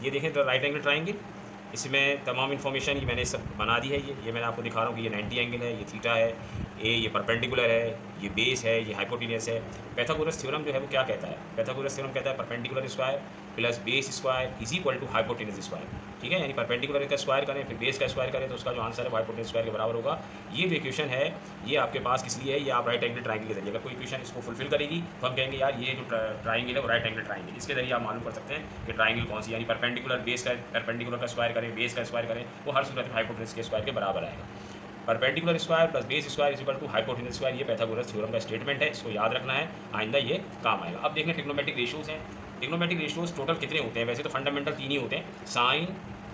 ये देखें right angle triangle, इसमें तमाम इन्फॉर्मेशन ये मैंने सब बना दी है। ये मैंने आपको दिखा रहा हूँ कि ये 90 एंगल है, ये थीटा है, ये परपेंडिकुलर है, ये बेस है, ये हाइपोटेन्यूस है। पाइथागोरस थ्योरम जो है वो क्या कहता है? पाइथागोरस थ्योरम कहता है perpendicular square plus base square is equal to hypotenuse square. ठीक है, यानी परपेंडिकुलर का स्क्वायर करें फिर बेस का स्क्वायर करें तो उसका जो आंसर है वो हाइपोटेन्यूस स्क्वायर के बराबर होगा। ये जो इक्वेशन है ये आपके पास किस लिए है? ये आप राइट एंगल ट्राइंगल के जरिए, अगर कोई इक्वेशन इसको फुलफिल करेगी तो हम कहेंगे यार ये जो ट्राइंगल है वो राइट एंगल ट्राइंगल। इसके जरिए आप मालूम कर सकते हैं कि ट्राइंगल कौन सी, यानी परपेंडिकुलर बेस का परपेंडिकुलर का स्क्वायर करें बेस का स्क्वायर करें वो हर सूरत में हाइपोटेन्यूस के स्क्वायर के बराबर आएगा। Perpendicular square plus base square is equal to hypotenuse square, ये पाइथागोरस थ्योरम का स्टेटमेंट है, इसको याद रखना है, आइंदा ये काम आएगा। अब देखना ट्रिग्नोमेट्रिक रेशियोज हैं। ट्रिग्नोमेट्रिक रेशियोज टोटल कितने होते हैं? वैसे तो फंडामेंटल 3 ही होते हैं, साइन,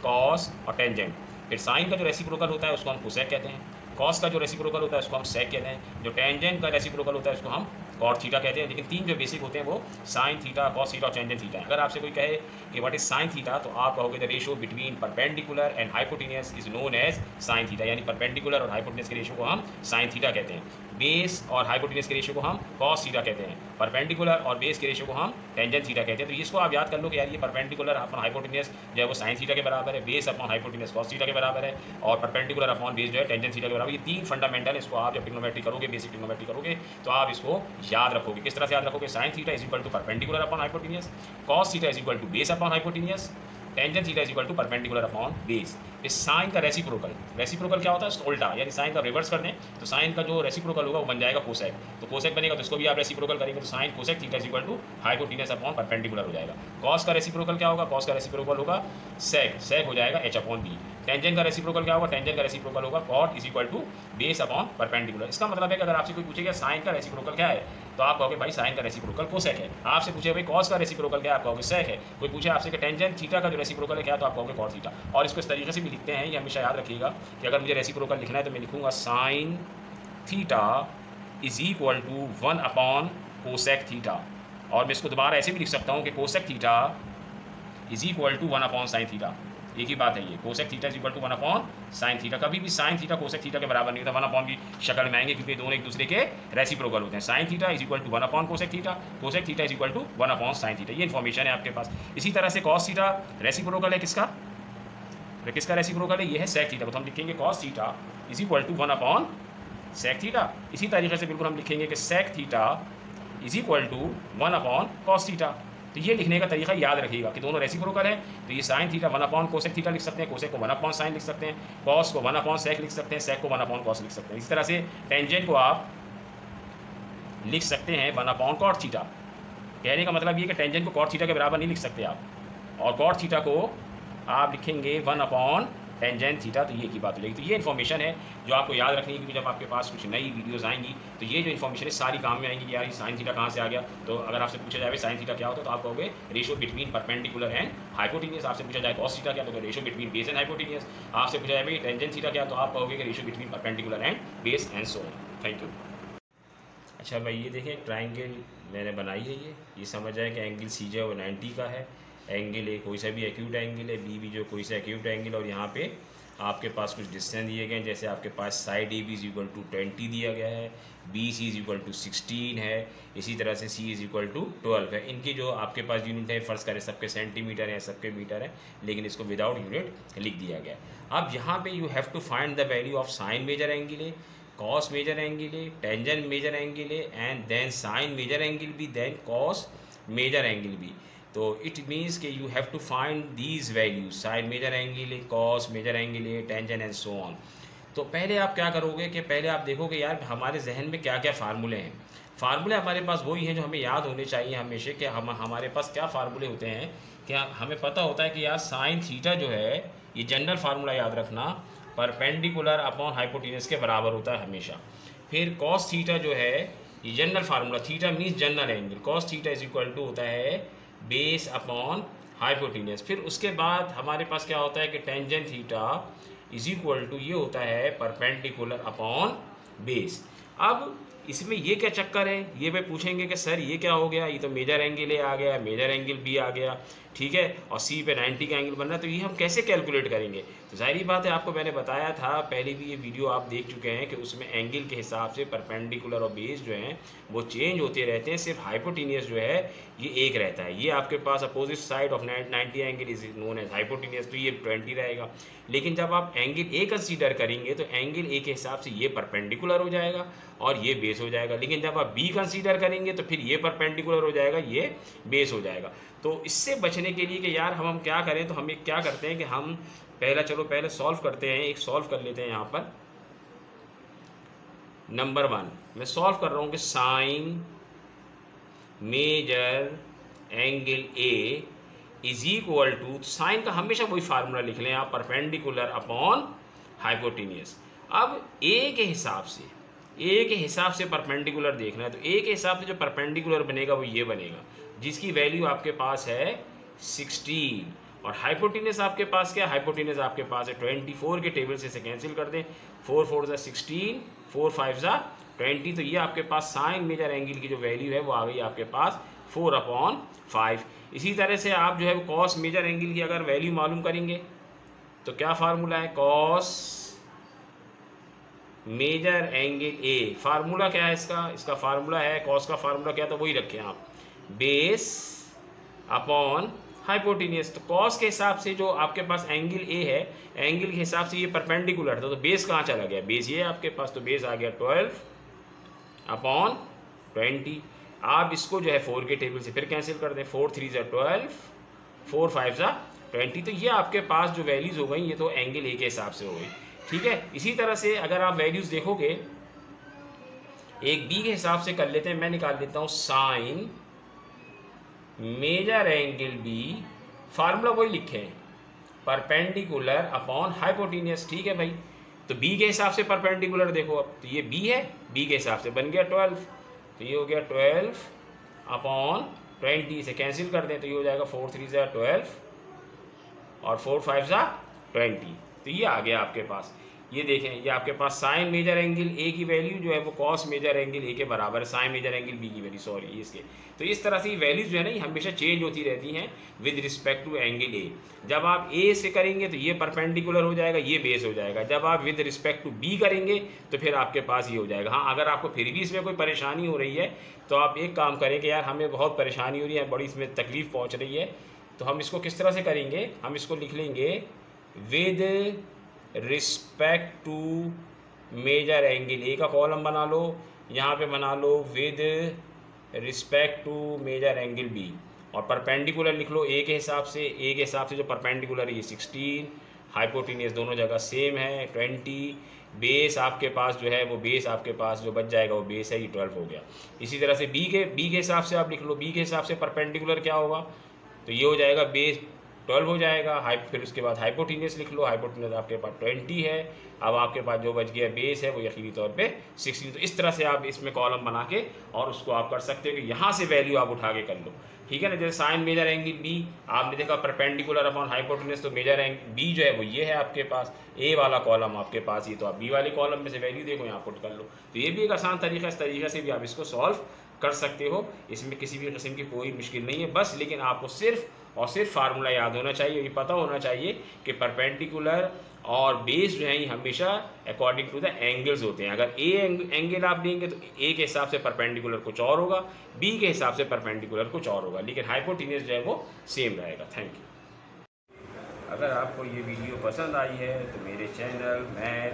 कॉस और टेंजेंट। फिर साइन का जो रेसिप्रोकल होता है उसको हम कोसेक कहते हैं, कॉस का जो रेसिप्रोकल होता है उसको हम सेक कहते हैं, जो टेंजेंट का रेसिप्रोकल होता है उसको हम कॉट थीटा कहते हैं। लेकिन 3 जो बेसिक होते हैं वो साइन थीटा, कॉस थीटा और टेंजेंट थीटा है। अगर आपसे कोई कहे कि व्हाट इज साइन थीटा तो आप कहोगे the ratio between perpendicular and hypotenuse is known as sine theta, यानी परपेंडिकुलर और हाइपोटेन्यूस के रेशियो को हम साइन थीटा कहते हैं। बेस और हाइपोटेन्यूस के रेशियो को हम कॉस थीटा कहते हैं, परपेंडिकुलर और बेस के रेशियो को हम टेंजेंट थीटा कहते हैं। तो इसको आप याद कर लो कि यार ये परपेंडिकुलर अपॉन हाइपोटेन्यूस जो है वो साइन थीटा के बराबर है, base upon hypotenuse cos theta के बराबर है और परपेंडिकुलर अपॉन बेस जो है टेंजेंट थीटा के बराबर। ये 3 फंडामेंटल, इसको आप जब ट्रिग्नोमेट्री करोगे, बेसिक ट्रिग्नोमेट्री करोगे तो आप इसको याद रखोगे। किस तरह से याद रखोगे? Sine theta is equal to perpendicular upon hypotenuse, cos theta is equal to base upon hypotenuse, tangent theta is equal to perpendicular upon base. इस साइन का रेसिप्रोकल, रेसिप्रोकल क्या होता है? उल्टा, यानी साइन का रिवर्स कर दें तो साइन का जो रेसिप्रोकल होगा वो बन जाएगा कोसेक। तो कोसेक बनेगा तो इसको भी आप रेसिप्रोकल करेंगे तो sine cosec theta is equal to hypotenuse upon perpendicular हो जाएगा। कॉस का रेसिप्रोकल क्या होगा? कॉस का रेसिप्रोकल होगा सेक, सेक हो जाएगा एच अपॉन बी। टेंजेंट का रेसिप्रोकल क्या होगा? टेंजेंट का रेसिप्रोकल होगा cot is equal to base upon perpendicular. इसका मतलब है कि अगर आपसे कोई पूछेगा साइन का रेसिप्रोकल क्या है तो आप कहोगे भाई साइन का रेसिप्रोकल कोसेक है। आपसे पूछे भाई कॉस का रेसिप्रोकल क्या है, आप कहोगे सेक है। कोई पूछे आपसे कि टेंजेंट थीटा का जो रेसिप्रोकल है क्या, तो आप कहोगे कॉट थीटा। और इसको इस तरीके से भी लिखते हैं, ये हमेशा याद रखिएगा कि अगर मुझे रेसिप्रोकल लिखना है तो मैं लिखूंगा sine theta is equal to 1 upon cosec theta. और मैं इसको दोबारा ऐसे भी लिख सकता हूँ कि cosec theta is equal to 1 upon sine theta. एक ही बात है ये, cosec theta is equal to 1 upon sine theta. कभी भी साइन थीटा कोसेक थीटा के बराबर नहीं होता, 1 अपॉन की शक्ल में आएंगे क्योंकि दोनों एक दूसरे के रेसिप्रोकल होते हैं। Sine theta is equal to 1 upon cosec theta is equal to 1 upon sine theta. ये इन्फॉर्मेशन है आपके पास। इसी तरह से कॉस थीटा रेसिप्रोकल है किसका? किसका रेसिप्रोकल है? ये है सेक थीटा, तो हम लिखेंगे cos theta is equal to 1 upon sec theta. इसी तरीके से बिल्कुल हम लिखेंगे कि sec theta is equal to 1 upon cos theta. तो ये लिखने का तरीका याद रखिएगा कि दोनों रेसिप्रोकल है, तो ये sine theta 1 upon cosec theta लिख सकते हैं, कोसेक को 1 अपॉन साइन लिख सकते हैं, कॉस को 1 अपॉन सेक लिख सकते हैं, सेक को 1 अपॉन कॉस लिख सकते हैं। इस तरह से टेंजेंट को आप लिख सकते हैं 1 अपॉन कॉट थीटा। कहने का मतलब ये कि टेंजेंट को कॉट थीटा के बराबर नहीं लिख सकते आप, और कॉट थीटा को आप लिखेंगे 1 अपॉन टेंजेंट थीटा। तो ये की बात लगेगी। तो ये इन्फॉर्मेशन है जो आपको याद रखनी है, क्योंकि जब आपके पास कुछ नई वीडियोस आएंगी तो ये जो इन्फॉर्मेशन है सारी काम में आएंगी कि यार ये साइन थीटा कहाँ से आ गया। तो अगर आपसे पूछा जाए साइन थीटा क्या होता है तो आप कहोगे ratio between perpendicular and hypotenuse. आपसे पूछा जाए कॉस थीटा क्या तो ratio between base and hypotenuse. आपसे पूछा जाए टेंजेंट थीटा क्या तो आप कहोगे कि ratio between perpendicular and base and so on. Thank you. अच्छा भाई ये देखें ट्राइंगल मैंने बनाई है, ये समझ आए कि एंगल सी जो है वो 90 का है। एंगल ए कोई सा भी एक्यूट एंगल है, बी भी जो कोई सा एक्यूट एंगल, और यहाँ पे आपके पास कुछ डिस्टेंस दिए गए हैं। जैसे आपके पास side A B is equal to 20 दिया गया है, B C is equal to 16 है, इसी तरह से सी इज इक्वल टू 12 है। इनकी जो आपके पास यूनिट है फर्ज करें सबके सेंटीमीटर है सबके मीटर है, लेकिन इसको विदाउट यूनिट लिख दिया गया है। अब यहाँ पे you have to find the value of sine measure angle A, cos measure angle A, tangent measure angle A and then sine measure angle B, then cos measure angle B. तो it means कि you have to find these values, sine measure angle A, cos measure angle A, tangent and so on. तो पहले आप क्या करोगे कि पहले आप देखोगे यार हमारे जहन में क्या क्या फार्मूले हैं। फार्मूले हमारे पास वही हैं जो हमें याद होने चाहिए हमेशा, कि हमारे पास क्या फार्मूले होते हैं। क्या हमें पता होता है कि यार साइन थीटा जो है ये जनरल फार्मूला याद रखना, परपेंडिकुलर अपॉन हाइपोटेन्यूस के बराबर होता है हमेशा। फिर कॉस थीटा जो है ये general formula, theta means general angle, cos theta is equal to होता है बेस अपॉन हाइपोटेन्यूस। फिर उसके बाद हमारे पास क्या होता है कि tangent theta is equal to ये होता है परपेंडिकुलर अपॉन बेस। अब इसमें ये क्या चक्कर है, ये भाई पूछेंगे कि सर ये क्या हो गया, ये तो मेजर एंगल ए आ गया, मेजर एंगल बी आ गया, ठीक है, और सी पे 90 का एंगल बन रहा है, तो ये हम कैसे कैलकुलेट करेंगे। तो जाहिर बात है, आपको मैंने बताया था पहले भी, ये वीडियो आप देख चुके हैं कि उसमें एंगल के हिसाब से परपेंडिकुलर और बेस जो हैं वो चेंज होते रहते हैं, सिर्फ हाइपोटेनियस जो है ये एक रहता है। ये आपके पास opposite side of 90 angle is known as hypotenuse, तो ये 20 रहेगा। लेकिन जब आप एंगल ए कंसीडर करेंगे तो एंगल ए के हिसाब से ये परपेंडिकुलर हो जाएगा और ये बेस हो जाएगा। लेकिन जब आप बी कंसीडर करेंगे तो फिर ये परपेंडिकुलर हो जाएगा, ये बेस हो जाएगा। तो इससे बचने के लिए कि यार हम क्या करें, तो हम एक क्या करते हैं कि हम पहले सॉल्व करते हैं, एक सॉल्व कर लेते हैं। यहाँ पर नंबर 1 मैं सॉल्व कर रहा हूँ कि sine measure angle A is equal to, sine का हमेशा वही फार्मूला लिख लें आप, परपेंडिकुलर अपॉन हाइपोटेनियस। अब ए के हिसाब से परपेंडिकुलर देखना है, तो ए के हिसाब से जो परपेंडिकुलर बनेगा वो ये बनेगा, जिसकी वैल्यू आपके पास है 16, और हाइपोटेनियस आपके पास क्या है, हाइपोटेनियस आपके पास है 24 के टेबल से इसे कैंसिल कर दें, 4 4 ज़ा 16, 4 5 ज़ा 20, तो ये आपके पास साइन मेजर एंगल की जो वैल्यू है वो आ गई आपके पास 4/5। इसी तरह से आप जो है वो कॉस मेजर एंगल की अगर वैल्यू मालूम करेंगे तो क्या फार्मूला है, cos measure angle A, formula क्या है इसका फार्मूला है, कॉस का फार्मूला क्या, तो वही रखें आप, बेस अपॉन हाइपोटेनियस। तो कॉस के हिसाब से जो आपके पास एंगल ए है, एंगल के हिसाब से ये परपेंडिकुलर था, तो बेस कहाँ चला गया, बेस ये है आपके पास, तो बेस आ गया 12/20। आप इसको जो है 4 के टेबल से फिर कैंसिल कर दें, 4 3 ज़ा 12, 4 5 ज़ा 20, तो ये आपके पास जो वैल्यूज़ हो गई ये तो एंगल ए के हिसाब से हो गई, ठीक है। इसी तरह से अगर आप वैल्यूज़ देखोगे, एक बी के हिसाब से कर लेते हैं, मैं निकाल देता हूँ sine measure angle B, formula वही लिखे हैं, परपेंडिकुलर अपॉन हाइपोटेनियस, ठीक है भाई। तो बी के हिसाब से परपेंडिकुलर देखो, अब तो ये बी है, बी के हिसाब से बन गया 12, तो ये हो गया 12/20, से कैंसिल कर दें तो ये हो जाएगा 4 3 ज़ा 12 और 4 5 ज़ा 20, तो ये आ गया आपके पास। ये देखें, ये आपके पास साइन मेजर एंगल ए की वैल्यू जो है वो कॉस मेजर एंगल ए के बराबर है, साइन मेजर एंगल बी की वैल्यू, सॉरी इसके। तो इस तरह से वैल्यूज जो है ना ये हमेशा चेंज होती रहती हैं with respect to angle A. जब आप ए से करेंगे तो ये परपेंडिकुलर हो जाएगा, ये बेस हो जाएगा। जब आप विद रिस्पेक्ट टू बी करेंगे तो फिर आपके पास ये हो जाएगा। हाँ, अगर आपको फिर भी इसमें कोई परेशानी हो रही है तो आप एक काम करें कि यार हमें बहुत परेशानी हो रही है, बड़ी इसमें तकलीफ पहुँच रही है, तो हम इसको किस तरह से करेंगे, हम इसको लिख लेंगे with respect to major angle A का कॉलम बना लो, यहाँ पे बना लो with respect to major angle B, और परपेंडिकुलर लिख लो ए के हिसाब से, ए के हिसाब से जो परपेंडिकुलर है ये 16, हाइपोटेनियस दोनों जगह सेम है 20, बेस आपके पास जो है वो बेस आपके पास जो बच जाएगा वो बेस है, ये 12 हो गया। इसी तरह से बी के हिसाब से आप लिख लो, बी के हिसाब से परपेंडिकुलर क्या होगा, तो ये हो जाएगा बेस 12 हो जाएगा, फिर उसके बाद हाइपोटेनियस लिख लो, हाइपोटेनियस आपके पास 20 है, अब आपके पास जो बच गया बेस है वो यकीनी तौर पे 16। तो इस तरह से आप इसमें कॉलम बना के और उसको आप कर सकते हो कि यहाँ से वैल्यू आप उठा के कर लो, ठीक है ना। जैसे साइन मेजर एंगल बी आपने देखा परपेंडिकुलर अपॉन हाइपोटेनियस, तो मेजर एंगल बी जो है वो ये है आपके पास, ए वाला कॉलम आपके पास ये, तो आप बी वाले कॉलम में से वैल्यू देखो यहाँ पुट कर लो। तो ये भी एक आसान तरीका है, इस तरीके से भी आप इसको सॉल्व कर सकते हो, इसमें किसी भी किस्म की कोई मुश्किल नहीं है बस। लेकिन आपको सिर्फ और सिर्फ फार्मूला याद होना चाहिए, ये पता होना चाहिए कि परपेंडिकुलर और बेस जो है ये हमेशा अकॉर्डिंग टू द एंगल्स होते हैं। अगर ए एंगल आप लेंगे तो ए के हिसाब से परपेंडिकुलर कुछ और होगा, बी के हिसाब से परपेंडिकुलर कुछ और होगा, लेकिन हाइपोटेनियस जो है वो सेम रहेगा। Thank you. अगर आपको ये वीडियो पसंद आई है तो मेरे channel math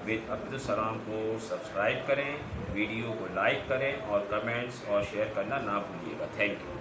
with Abdul Salam को सब्सक्राइब करें, वीडियो को लाइक करें और कमेंट्स और शेयर करना ना भूलिएगा। Thank you.